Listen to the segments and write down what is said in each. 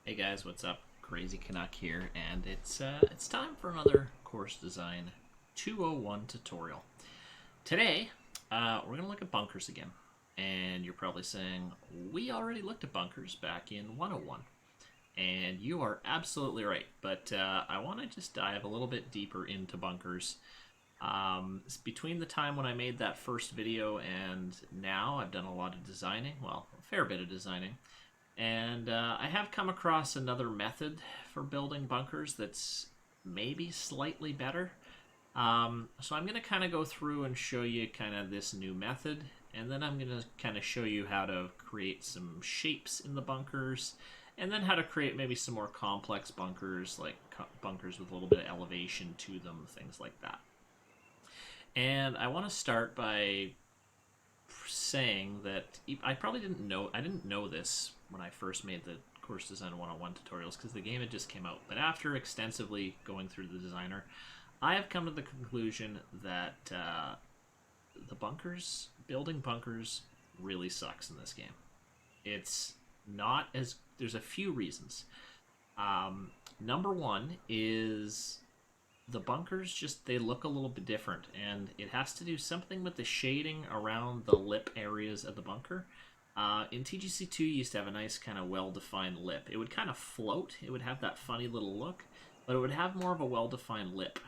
Hey guys, what's up? Crazy Canuck here, and it's time for another course design 201 tutorial. Today, we're gonna look at bunkers again, and you're probably saying we already looked at bunkers back in 101, and you are absolutely right. But I want to just dive a little bit deeper into bunkers. Between the time when I made that first video and now, I've done a lot of designing. Well, a fair bit of designing. And I have come across another method for building bunkers that's maybe slightly better. So I'm going to kind of go through and show you kind of this new method, and then I'm going to kind of show you how to create some shapes in the bunkers, and then how to create maybe some more complex bunkers, like bunkers with a little bit of elevation to them, things like that. And I want to start by saying that I probably didn't know this when I first made the course design 101 tutorials because the game had just came out. But after extensively going through the designer, I have come to the conclusion that building bunkers really sucks in this game. It's not as there's a few reasons. Number one is the bunkers they look a little bit different, and it has to do something with the shading around the lip areas of the bunker. In TGC2, you used to have a nice kind of well-defined lip. It would kind of float. It would have that funny little look, but it would have more of a well-defined lip.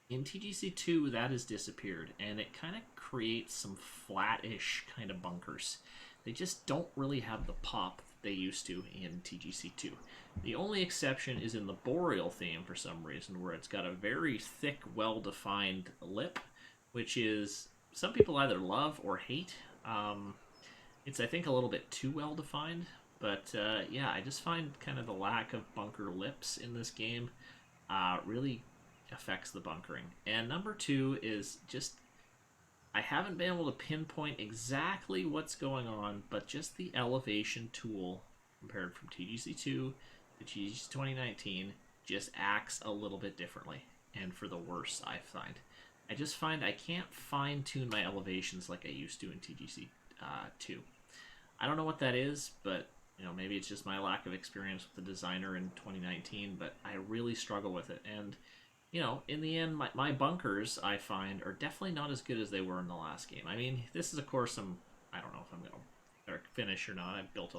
In TGC2, that has disappeared, and it kind of creates some flat-ish kind of bunkers. They just don't really have the pop they used to in TGC2. The only exception is in the Boreal theme for some reason, where it's got a very thick, well-defined lip, which is some people either love or hate. It's, I think, a little bit too well-defined, but yeah, I just find kind of the lack of bunker lips in this game really affects the bunkering. And number two is just I haven't been able to pinpoint exactly what's going on, but just the elevation tool compared from TGC2 to TGC 2019 just acts a little bit differently, and for the worse, I find. I just find I can't fine-tune my elevations like I used to in TGC 2. I don't know what that is, but maybe it's just my lack of experience with the designer in 2019, but I really struggle with it. And in the end, my bunkers, I find, are definitely not as good as they were in the last game. I mean, this is, of course, I don't know if I'm going to finish or not. I built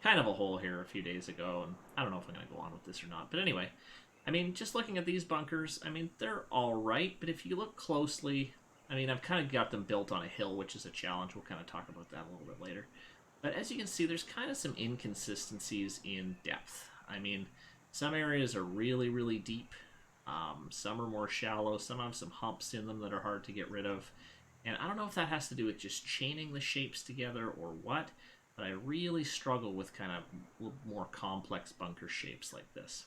kind of a hole here a few days ago, and I don't know if I'm going to go on with this or not. But anyway, I mean, just looking at these bunkers, I mean, they're all right, but if you look closely, I mean, I've kind of got them built on a hill, which is a challenge. We'll kind of talk about that a little bit later. But as you can see, there's kind of some inconsistencies in depth. I mean, some areas are really, really deep. Some are more shallow. Some have some humps in them that are hard to get rid of. And I don't know if that has to do with just chaining the shapes together or what, but I really struggle with kind of more complex bunker shapes like this.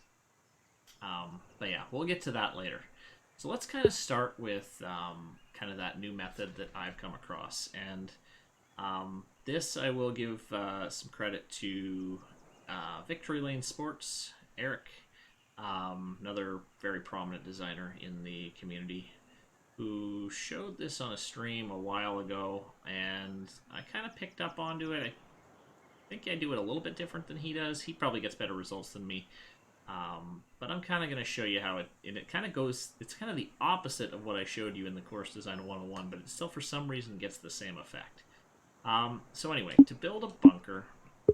But yeah, we'll get to that later. So let's kind of start with kind of that new method that I've come across. And this I will give some credit to Victory Lane Sports, Eric, another very prominent designer in the community, who showed this on a stream a while ago, and I kind of picked up onto it. I think I do it a little bit different than he does. He probably gets better results than me. But I'm kind of going to show you how it kind of goes, it's kind of the opposite of what I showed you in the course design 101, but it still for some reason gets the same effect. So anyway, to build a bunker,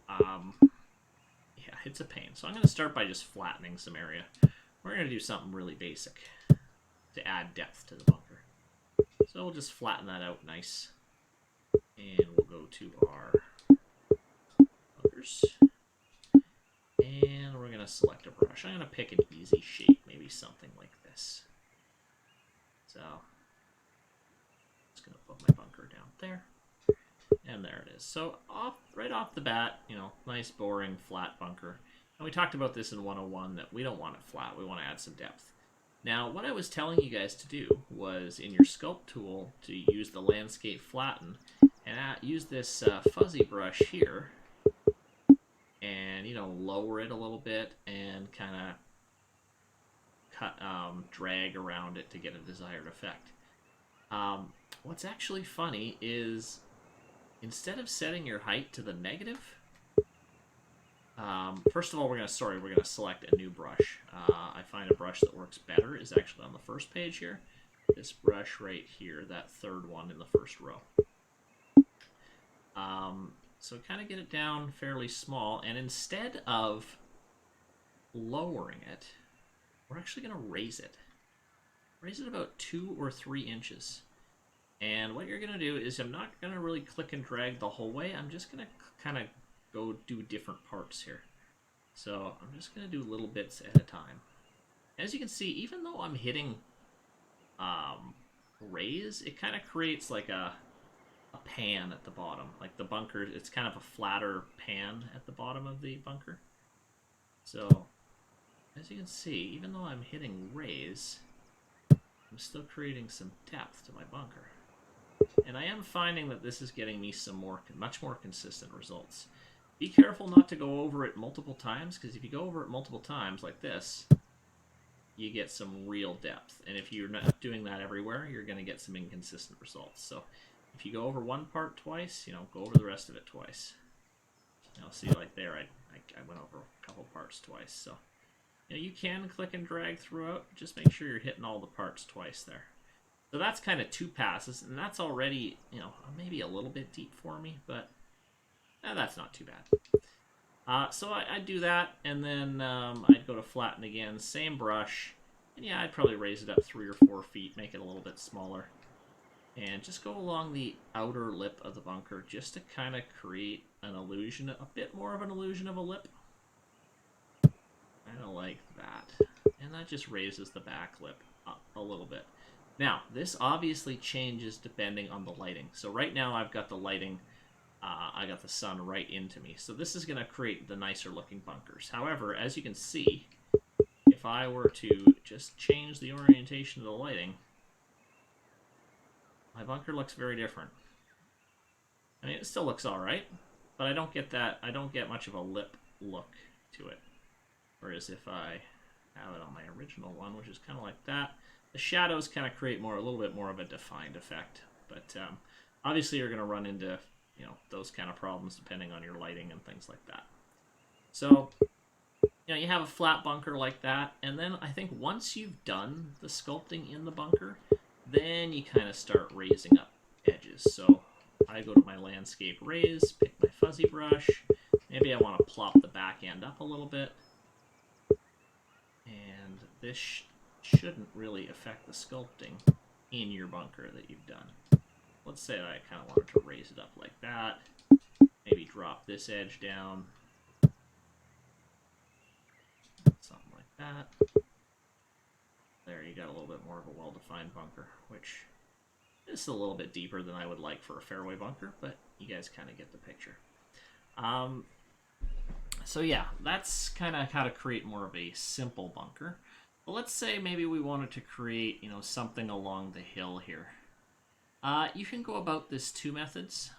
yeah, it's a pain. So I'm going to start by just flattening some area. We're going to do something really basic to add depth to the bunker. So we'll just flatten that out nice. And we'll go to our bunkers. And we're going to select a brush. I'm going to pick an easy shape, maybe something like this. So, just going to put my bunker down there. And there it is. So, right off the bat, nice, boring, flat bunker. And we talked about this in 101 that we don't want it flat. We want to add some depth. Now, what I was telling you guys to do was in your sculpt tool to use the landscape flatten and use this fuzzy brush here and lower it a little bit and kind of drag around it to get a desired effect. What's actually funny is instead of setting your height to the negative, First of all, we're gonna select a new brush. I find a brush that works better is actually on the first page here. This brush right here, that third one in the first row. So kind of get it down fairly small, and instead of lowering it, we're actually going to raise it. Raise it about 2 or 3 inches. And what you're going to do is I'm not going to really click and drag the whole way. I'm just going to kind of go do different parts here. So I'm just going to do little bits at a time. As you can see, even though I'm hitting raise, it kind of creates like a pan at the bottom. Like the bunker, it's kind of a flatter pan at the bottom of the bunker. So as you can see, even though I'm hitting raise, I'm still creating some depth to my bunker. And I am finding that this is getting me some much more consistent results. Be careful not to go over it multiple times, because if you go over it multiple times like this, you get some real depth. And if you're not doing that everywhere, you're going to get some inconsistent results. So if you go over one part twice, go over the rest of it twice. See, like there, I went over a couple parts twice. So you can click and drag throughout. Just make sure you're hitting all the parts twice there. So that's kind of 2 passes, and that's already, maybe a little bit deep for me, but that's not too bad. So I do that, and then I'd go to flatten again, same brush, and yeah, I'd probably raise it up 3 or 4 feet, make it a little bit smaller, and just go along the outer lip of the bunker just to kind of create an illusion, a bit more of an illusion of a lip. Kind of like that. And that just raises the back lip up a little bit. Now, this obviously changes depending on the lighting. So right now I've got the lighting, I got the sun right into me. So this is going to create the nicer looking bunkers. However, as you can see, if I were to just change the orientation of the lighting, my bunker looks very different. I mean, it still looks alright, but I don't get much of a lip look to it. Whereas if I have it on my original one, which is kind of like that, the shadows kind of create a little bit more of a defined effect. But obviously you're going to run into, those kind of problems depending on your lighting and things like that. So, you have a flat bunker like that, and then I think once you've done the sculpting in the bunker, then you kind of start raising up edges. So I go to my landscape raise, pick my fuzzy brush. Maybe I want to plop the back end up a little bit. And this shouldn't really affect the sculpting in your bunker that you've done. Let's say that I kind of wanted to raise it up like that. Maybe drop this edge down. Something like that. There, you got a little bit more of a well-defined bunker, which is a little bit deeper than I would like for a fairway bunker, but you guys kind of get the picture. So yeah, that's kind of how to create more of a simple bunker. But let's say maybe we wanted to create, something along the hill here. You can go about this 2 methods.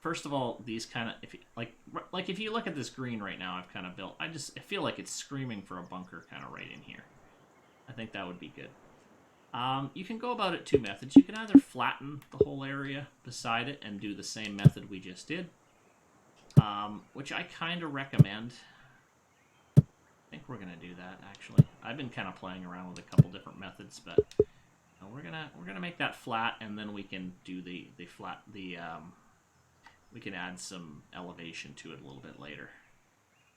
First of all, these kind of, if you look at this green right now, I've kind of built. I feel like it's screaming for a bunker kind of right in here. I think that would be good. You can go about it 2 methods. You can either flatten the whole area beside it and do the same method we just did, which I kind of recommend. I think we're gonna do that actually. I've been kind of playing around with a couple different methods, but we're gonna make that flat, and then we can do we can add some elevation to it a little bit later.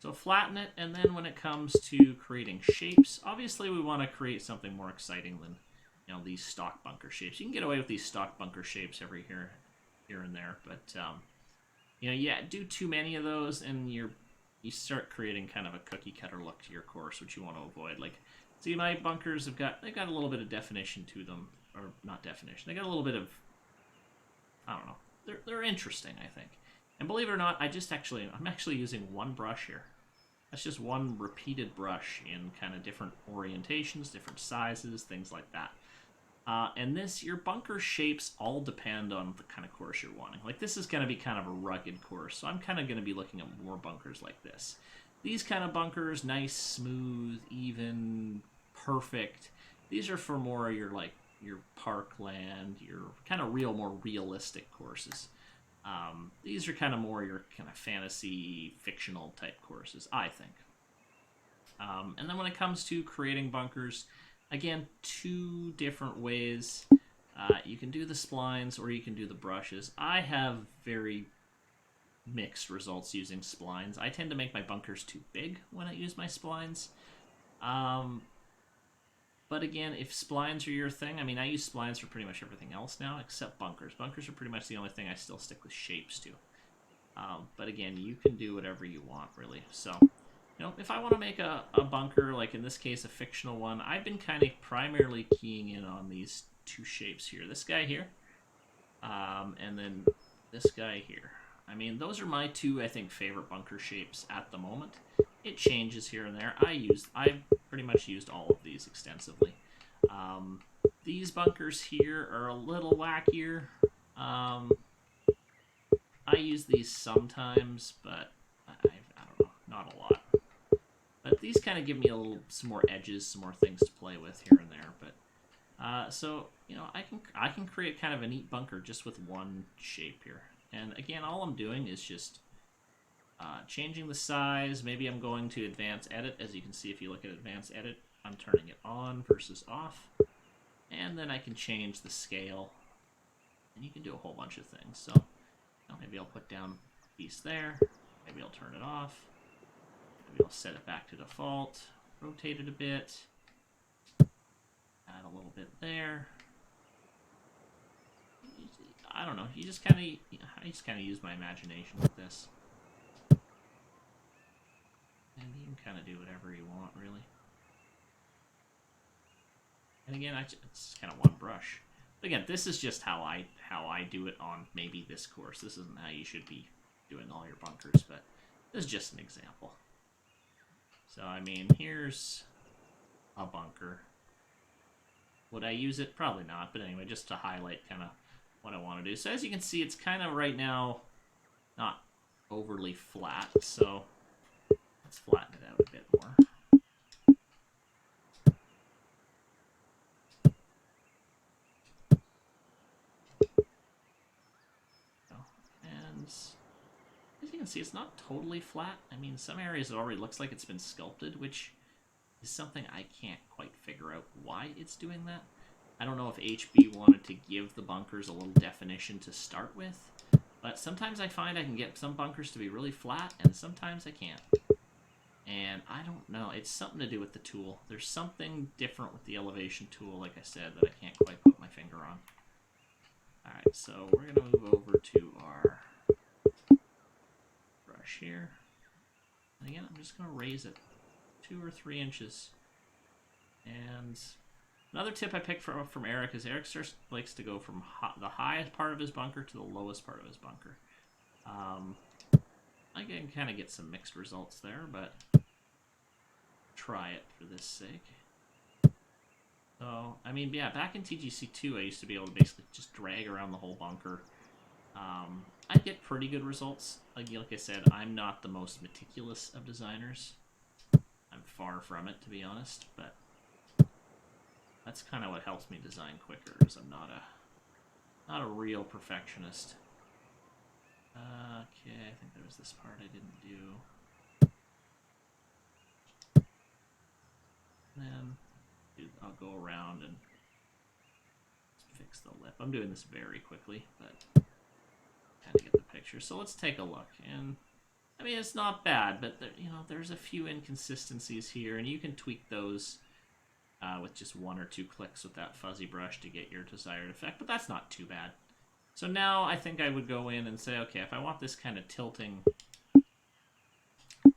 So flatten it, and then when it comes to creating shapes, obviously we want to create something more exciting than these stock bunker shapes. You can get away with these stock bunker shapes every here and there, but do too many of those, and you start creating kind of a cookie cutter look to your course, which you want to avoid. Like, see, my bunkers they've got a little bit of definition to them, or not definition. They got a little bit of, I don't know. They're interesting, I think. And believe it or not, I'm actually using one brush here. That's just one repeated brush in kind of different orientations, different sizes, things like that. And your bunker shapes all depend on the kind of course you're wanting. Like, this is going to be kind of a rugged course, so I'm kind of going to be looking at more bunkers like this. These kind of bunkers, nice, smooth, even, perfect. These are for more your parkland, your kind of more realistic courses. These are kind of more your kind of fantasy, fictional type courses, I think. And then when it comes to creating bunkers, again, two different ways. You can do the splines or you can do the brushes. I have very mixed results using splines. I tend to make my bunkers too big when I use my splines. But again, if splines are your thing, I mean, I use splines for pretty much everything else now except bunkers. Bunkers are pretty much the only thing I still stick with shapes to. But again, you can do whatever you want, really. So, if I want to make a bunker, like in this case, a fictional one, I've been kind of primarily keying in on these two shapes here. This guy here, and then this guy here. I mean, those are my two, I think, favorite bunker shapes at the moment. It changes here and there. I've pretty much used all of these extensively. These bunkers here are a little wackier. I use these sometimes, but I don't know, not a lot. But these kind of give me some more edges, some more things to play with here and there. But so I can create kind of a neat bunker just with one shape here. And again, all I'm doing is just changing the size. Maybe I'm going to advanced edit. As you can see, if you look at advanced edit, I'm turning it on versus off. And then I can change the scale. And you can do a whole bunch of things. So maybe I'll put down a piece there. Maybe I'll turn it off. Maybe I'll set it back to default. Rotate it a bit. Add a little bit there. I don't know. I just kind of use my imagination with this. And you can kind of do whatever you want, really. And again, it's kind of one brush. But again, this is just how I do it on maybe this course. This isn't how you should be doing all your bunkers, but this is just an example. So, I mean, here's a bunker. Would I use it? Probably not, but anyway, just to highlight kind of what I want to do. So as you can see, it's kind of right now not overly flat, so let's flatten it out a bit more. And as you can see, it's not totally flat. I mean, some areas it already looks like it's been sculpted, which is something I can't quite figure out why it's doing that. I don't know if HB wanted to give the bunkers a little definition to start with, but sometimes I find I can get some bunkers to be really flat, and sometimes I can't. And I don't know. It's something to do with the tool. There's something different with the elevation tool, like I said, that I can't quite put my finger on. Alright, so we're going to move over to our brush here. And again, I'm just going to raise it 2 or 3 inches. And another tip I picked from Eric is Eric likes to go from the highest part of his bunker to the lowest part of his bunker. I can kind of get some mixed results there, but try it for this sake. So, I mean, yeah, back in TGC 2, I used to be able to basically just drag around the whole bunker. I get pretty good results. Like I said, I'm not the most meticulous of designers. I'm far from it, to be honest, but that's kind of what helps me design quicker, is I'm not a real perfectionist. Okay, I think there was this part I didn't do. And then I'll go around and fix the lip. I'm doing this very quickly, but kind of get the picture. So let's take a look. And I mean, it's not bad, but there's a few inconsistencies here, and you can tweak those with just 1 or 2 clicks with that fuzzy brush to get your desired effect, but that's not too bad. So now I think I would go in and say, okay, if I want this kind of tilting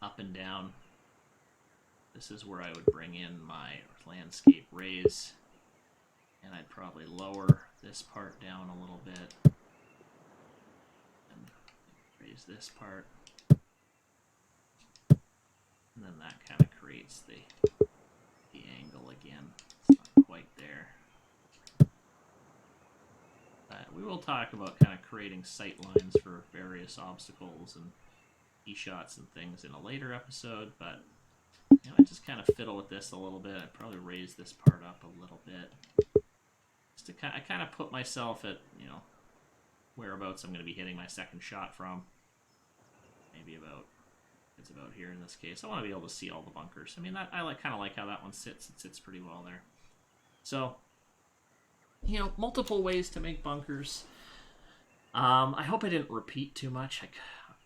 up and down, this is where I would bring in my landscape raise, and I'd probably lower this part down a little bit, and raise this part, and then that kind of creates the angle again. It's not quite there. We will talk about kind of creating sight lines for various obstacles and e-shots and things in a later episode, but I just kind of fiddle with this a little bit. I'd probably raise this part up a little bit. Just to I kind of put myself at, whereabouts I'm going to be hitting my second shot from. Maybe about, it's about here in this case. I want to be able to see all the bunkers. I mean, I kind of like how that one sits. It sits pretty well there. So, you know, multiple ways to make bunkers. I hope I didn't repeat too much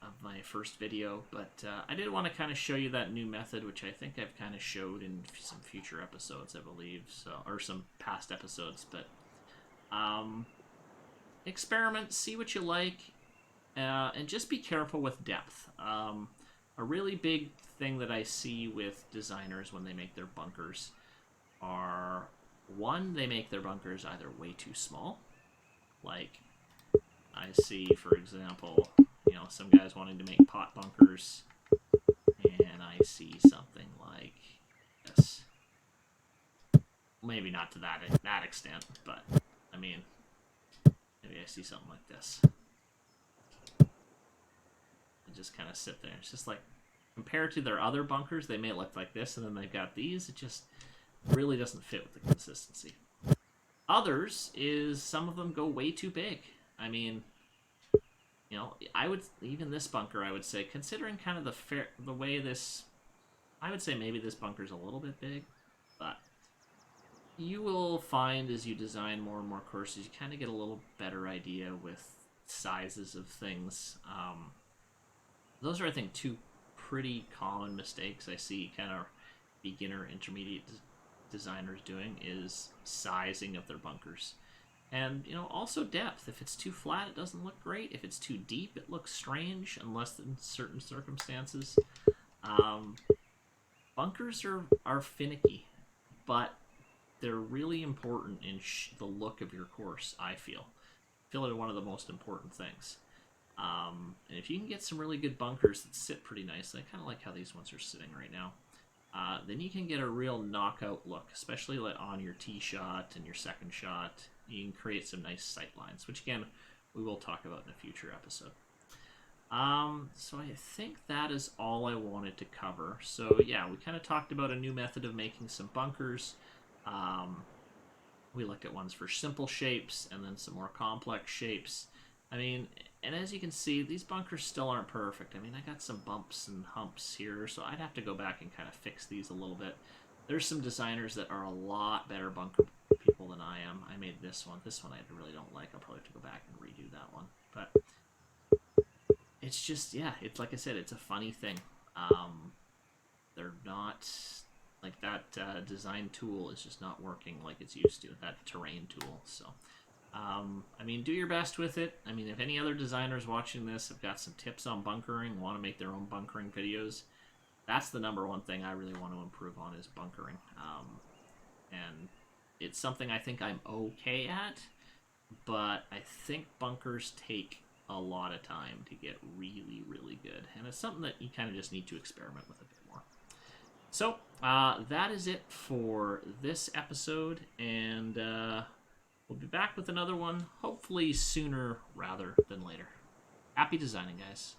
of my first video, but I did want to kind of show you that new method, which I think I've kind of showed in some future episodes, I believe, so, or some past episodes. But experiment, see what you like, and just be careful with depth. A really big thing that I see with designers when they make their bunkers are, one, they make their bunkers either way too small. Like, I see, for example, you know, some guys wanting to make pot bunkers, and I see something like this. Maybe not to that extent, but, I mean, maybe I see something like this. Just kind of sit there. It's just like, compared to their other bunkers, they may look like this, and then they've got these. It just really doesn't fit with the consistency. Others is some of them go way too big. I mean, you know, I would, even this bunker, I would say, considering kind of the way this, I would say maybe this bunker's a little bit big, but you will find as you design more and more courses, you kind of get a little better idea with sizes of things. Those are, I think, two pretty common mistakes I see kind of beginner, intermediate designers doing, is sizing of their bunkers. And, you know, also depth. If it's too flat, it doesn't look great. If it's too deep, it looks strange, unless in certain circumstances. Bunkers are finicky, but they're really important in the look of your course, I feel. I feel they're one of the most important things. And if you can get some really good bunkers that sit pretty nicely, I kind of like how these ones are sitting right now, then you can get a real knockout look, especially like on your tee shot and your second shot. You can create some nice sight lines, which again, we will talk about in a future episode. So I think that is all I wanted to cover. So yeah, we kind of talked about a new method of making some bunkers. We looked at ones for simple shapes and then some more complex shapes. I mean, and as you can see, these bunkers still aren't perfect. I mean, I got some bumps and humps here, so I'd have to go back and kind of fix these a little bit. There's some designers that are a lot better bunker people than I am. I made this one. This one I really don't like. I'll probably have to go back and redo that one. But it's just, yeah, it's like I said, it's a funny thing. They're not, like that design tool is just not working like it's used to, that terrain tool. So, I mean, do your best with it. I mean, if any other designers watching this have got some tips on bunkering, want to make their own bunkering videos, that's the number one thing I really want to improve on, is bunkering. And it's something I think I'm okay at, but I think bunkers take a lot of time to get really, really good. And it's something that you kind of just need to experiment with a bit more. So, that is it for this episode, and we'll be back with another one, hopefully sooner rather than later. Happy designing, guys.